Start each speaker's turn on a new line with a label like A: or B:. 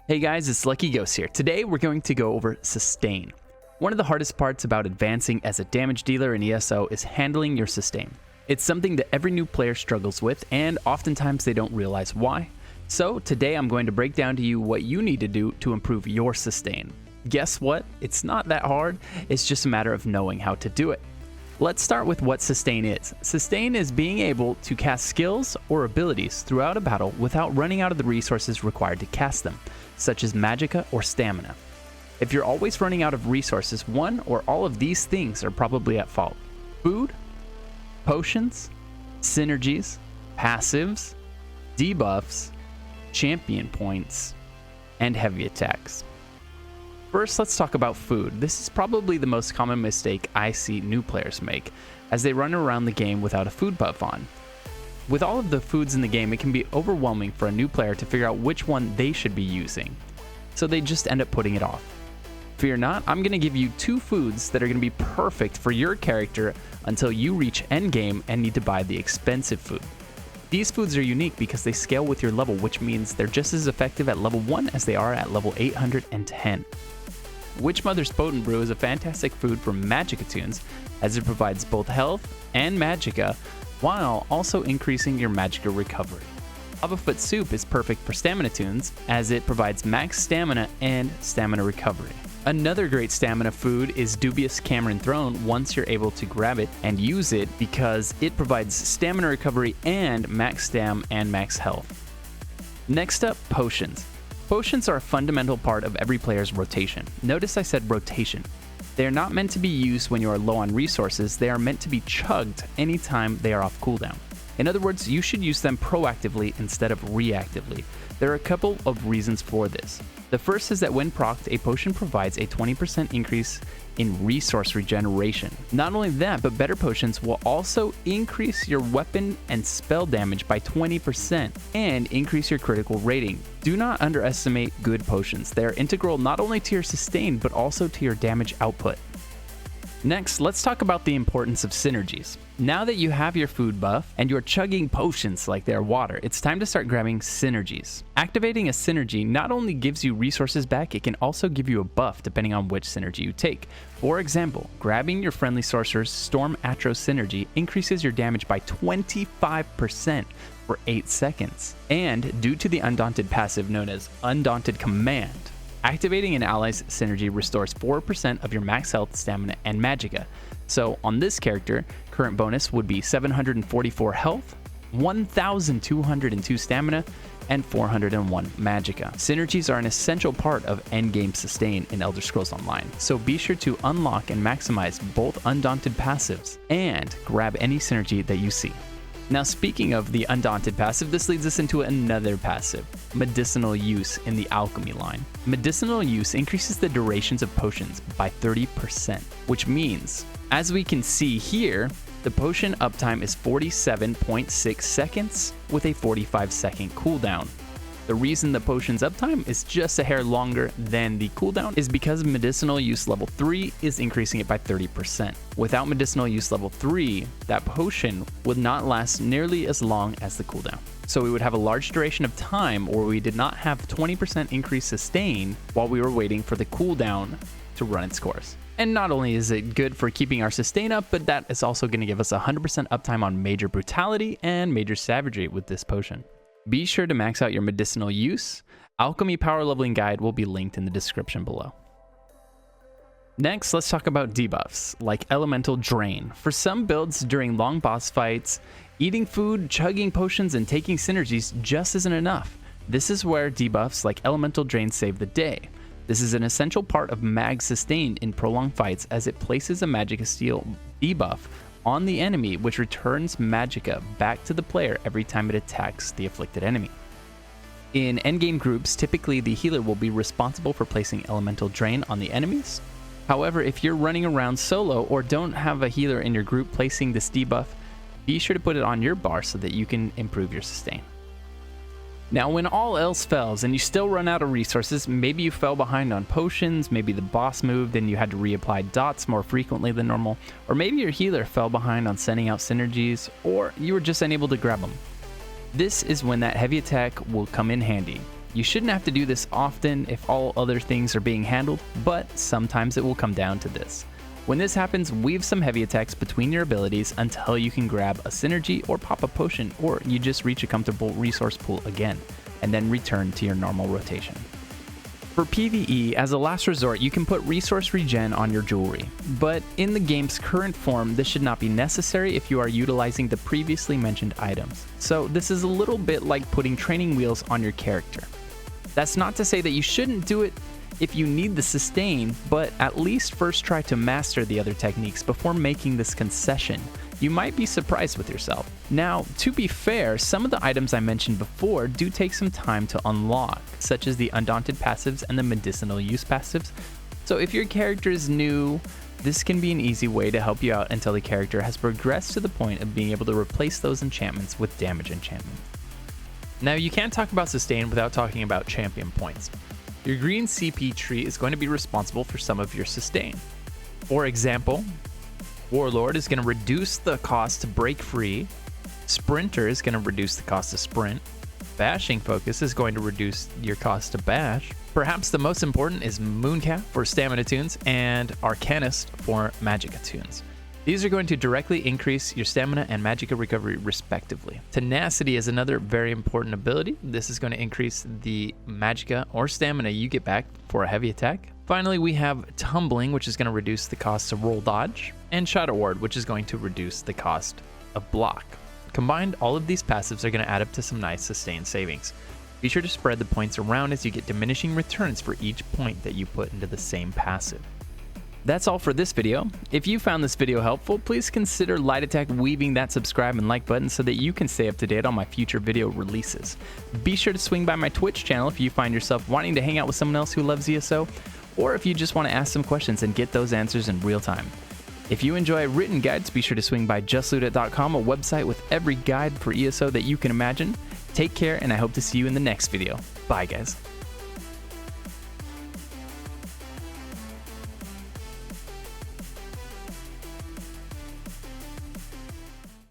A: Hey guys, it's Lucky Ghost here. Today we're going to go over sustain. One of the hardest parts about advancing as a damage dealer in ESO is handling your sustain. It's something that every new player struggles with, and oftentimes they don't realize why. So today I'm going to break down to you what you need to do to improve your sustain. Guess what? It's not that hard, it's just a matter of knowing how to do it. Let's start with what sustain is. Sustain is being able to cast skills or abilities throughout a battle without running out of the resources required to cast them, such as magicka or stamina. If you're always running out of resources, one or all of these things are probably at fault. Food, potions, synergies, passives, debuffs, champion points, and heavy attacks. First, let's talk about food. This is probably the most common mistake I see new players make, as they run around the game without a food buff on. With all of the foods in the game, it can be overwhelming for a new player to figure out which one they should be using, so they just end up putting it off. Fear not, I'm going to give you 2 foods that are going to be perfect for your character until you reach endgame and need to buy the expensive food. These foods are unique because they scale with your level, which means they're just as effective at level 1 as they are at level 810. Witchmother's Potent Brew is a fantastic food for magicka tunes, as it provides both health and magicka, while also increasing your magicka recovery. Lavafoot Soup is perfect for stamina tunes, as it provides max stamina and stamina recovery. Another great stamina food is Dubious Cameron Throne once you're able to grab it and use it, because it provides stamina recovery and max stam and max health. Next up, potions. Potions are a fundamental part of every player's rotation. Notice I said rotation. They are not meant to be used when you are low on resources, they are meant to be chugged anytime they are off cooldown. In other words, you should use them proactively instead of reactively. There are a couple of reasons for this. The first is that when procced, a potion provides a 20% increase in resource regeneration. Not only that, but better potions will also increase your weapon and spell damage by 20% and increase your critical rating. Do not underestimate good potions. They are integral not only to your sustain, but also to your damage output. Next, let's talk about the importance of synergies. Now that you have your food buff and you're chugging potions like they're water, it's time to start grabbing synergies. Activating a synergy not only gives you resources back, it can also give you a buff depending on which synergy you take. For example, grabbing your Friendly Sorcerer's Storm Atro synergy increases your damage by 25% for 8 seconds. And due to the Undaunted passive known as Undaunted Command, activating an ally's synergy restores 4% of your max health, stamina, and magicka. So on this character, current bonus would be 744 health, 1,202 stamina, and 401 magicka. Synergies are an essential part of endgame sustain in Elder Scrolls Online, so be sure to unlock and maximize both Undaunted passives and grab any synergy that you see. Now, speaking of the Undaunted passive, this leads us into another passive, Medicinal Use in the Alchemy line. Medicinal Use increases the durations of potions by 30%, which means, as we can see here, the potion uptime is 47.6 seconds with a 45-second cooldown. The reason the potion's uptime is just a hair longer than the cooldown is because Medicinal Use level 3 is increasing it by 30%. Without Medicinal Use level 3, that potion would not last nearly as long as the cooldown. So we would have a large duration of time where we did not have 20% increased sustain while we were waiting for the cooldown to run its course. And not only is it good for keeping our sustain up, but that is also going to give us 100% uptime on Major Brutality and Major Savagery with this potion. Be sure to max out your medicinal use. Alchemy power leveling guide will be linked in the description below. Next, let's talk about debuffs, like Elemental Drain. For some builds during long boss fights, eating food, chugging potions, and taking synergies just isn't enough. This is where debuffs like Elemental Drain save the day. This is an essential part of mag sustain in prolonged fights, as it places a Magicka Steel debuff on the enemy, which returns magicka back to the player every time it attacks the afflicted enemy. In endgame groups, typically the healer will be responsible for placing Elemental Drain on the enemies. However, if you're running around solo or don't have a healer in your group placing this debuff, be sure to put it on your bar so that you can improve your sustain. Now, when all else fails and you still run out of resources, maybe you fell behind on potions, maybe the boss moved and you had to reapply dots more frequently than normal, or maybe your healer fell behind on sending out synergies, or you were just unable to grab them. This is when that heavy attack will come in handy. You shouldn't have to do this often if all other things are being handled, but sometimes it will come down to this. When this happens, weave some heavy attacks between your abilities until you can grab a synergy or pop a potion, or you just reach a comfortable resource pool again, and then return to your normal rotation. For PvE, as a last resort, you can put resource regen on your jewelry, but in the game's current form, this should not be necessary if you are utilizing the previously mentioned items. So this is a little bit like putting training wheels on your character. That's not to say that you shouldn't do it if you need the sustain, but at least first try to master the other techniques before making this concession. You might be surprised with yourself. Now, to be fair, some of the items I mentioned before do take some time to unlock, such as the Undaunted passives and the medicinal use passives. So if your character is new, this can be an easy way to help you out until the character has progressed to the point of being able to replace those enchantments with damage enchantment. Now, you can't talk about sustain without talking about champion points. Your green CP tree is going to be responsible for some of your sustain. For example, Warlord is going to reduce the cost to break free, Sprinter is going to reduce the cost to sprint, Bashing Focus is going to reduce your cost to bash. Perhaps the most important is Mooncap for stamina tunes and Arcanist for magicka tunes. These are going to directly increase your stamina and magicka recovery respectively. Tenacity is another very important ability. This is going to increase the magicka or stamina you get back for a heavy attack. Finally, we have Tumbling, which is going to reduce the cost to roll dodge, and Shadow Ward, which is going to reduce the cost of block. Combined, all of these passives are going to add up to some nice sustained savings. Be sure to spread the points around as you get diminishing returns for each point that you put into the same passive. That's all for this video. If you found this video helpful, please consider Light Attack weaving that subscribe and like button so that you can stay up to date on my future video releases. Be sure to swing by my Twitch channel if you find yourself wanting to hang out with someone else who loves ESO, or if you just want to ask some questions and get those answers in real time. If you enjoy written guides, be sure to swing by justlootit.com, a website with every guide for ESO that you can imagine. Take care, and I hope to see you in the next video. Bye, guys.